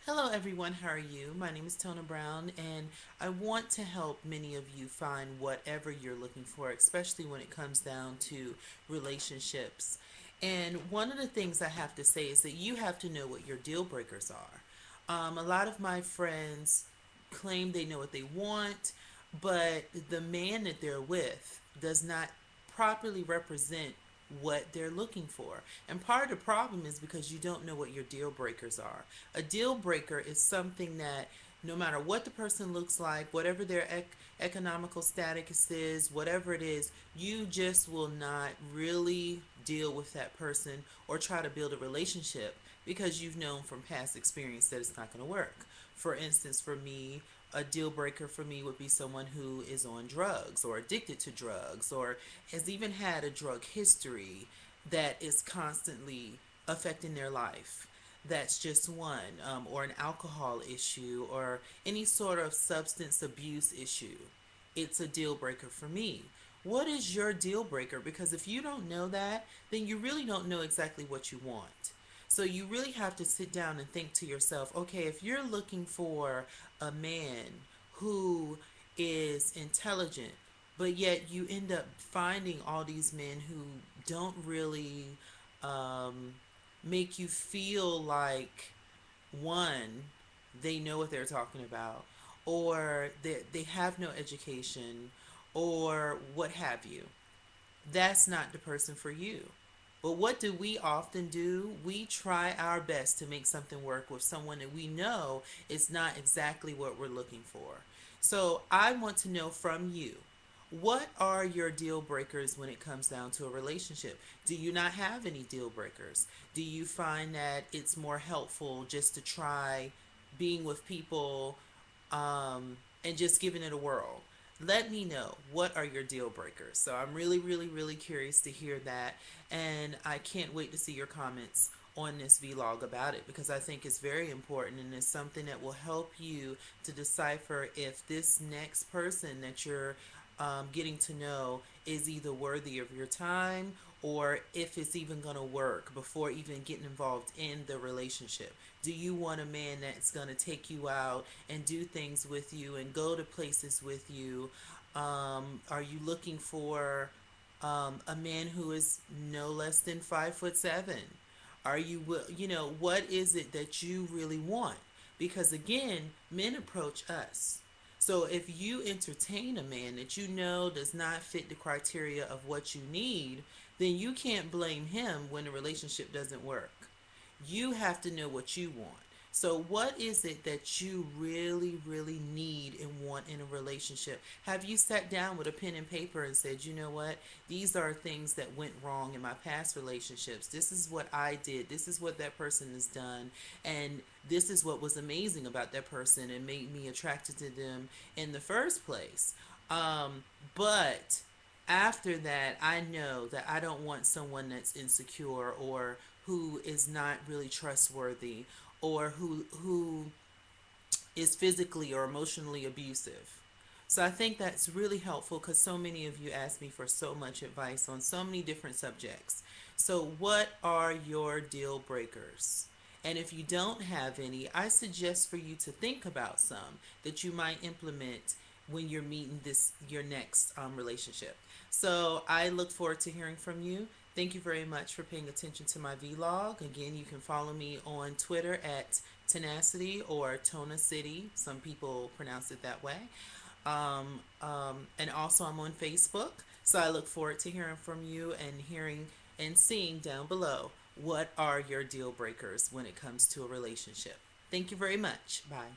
Hello, everyone. How are you? My name is Tona Brown, and I want to help many of you find whatever you're looking for, especially when it comes down to relationships. And one of the things I have to say is that you have to know what your deal breakers are. A lot of my friends claim they know what they want, but the man that they're with does not properly represent what they're looking for. And part of the problem is because you don't know what your deal breakers are. A deal breaker is something that no matter what the person looks like, whatever their economical status is, whatever it is, you just will not really deal with that person or try to build a relationship because you've known from past experience that it's not going to work. For instance, for me, a deal breaker for me would be someone who is on drugs or addicted to drugs or has even had a drug history that is constantly affecting their life. That's just one, or an alcohol issue or any sort of substance abuse issue. It's a deal breaker for me. What is your deal breaker? Because if you don't know that, then you really don't know exactly what you want. So you really have to sit down and think to yourself, okay, if you're looking for a man who is intelligent, but yet you end up finding all these men who don't really um, make you feel like, one, they know what they're talking about, or they have no education, or what have you. That's not the person for you. But what do we often do? We try our best to make something work with someone that we know is not exactly what we're looking for. So I want to know from you, what are your deal breakers when it comes down to a relationship? Do you not have any deal breakers? Do you find that it's more helpful just to try being with people and just giving it a whirl? Let me know, what are your deal breakers. So I'm really, really, really curious to hear that. And I can't wait to see your comments on this vlog about it because I think it's very important and it's something that will help you to decipher if this next person that you're getting to know is either worthy of your time or if it's even going to work before even getting involved in the relationship. Do you want a man that's going to take you out and do things with you and go to places with you? Are you looking for a man who is no less than 5'7"? Are what is it that you really want? Because again, men approach us. So if you entertain a man that you know does not fit the criteria of what you need, then you can't blame him when the relationship doesn't work. You have to know what you want. So, what is it that you really, really need and want in a relationship? Have you sat down with a pen and paper and said, you know what? These are things that went wrong in my past relationships. This is what I did. This is what that person has done. And this is what was amazing about that person and made me attracted to them in the first place. But after that, I know that I don't want someone that's insecure or who is not really trustworthy or who is physically or emotionally abusive. So I think that's really helpful because so many of you ask me for so much advice on so many different subjects. So what are your deal breakers? And if you don't have any, I suggest for you to think about some that you might implement when you're meeting this your next relationship. So I look forward to hearing from you. Thank you very much for paying attention to my vlog. Again, you can follow me on Twitter at Tenacity or Tona City. Some people pronounce it that way. And also, I'm on Facebook. So I look forward to hearing from you and hearing and seeing down below what are your deal breakers when it comes to a relationship. Thank you very much. Bye.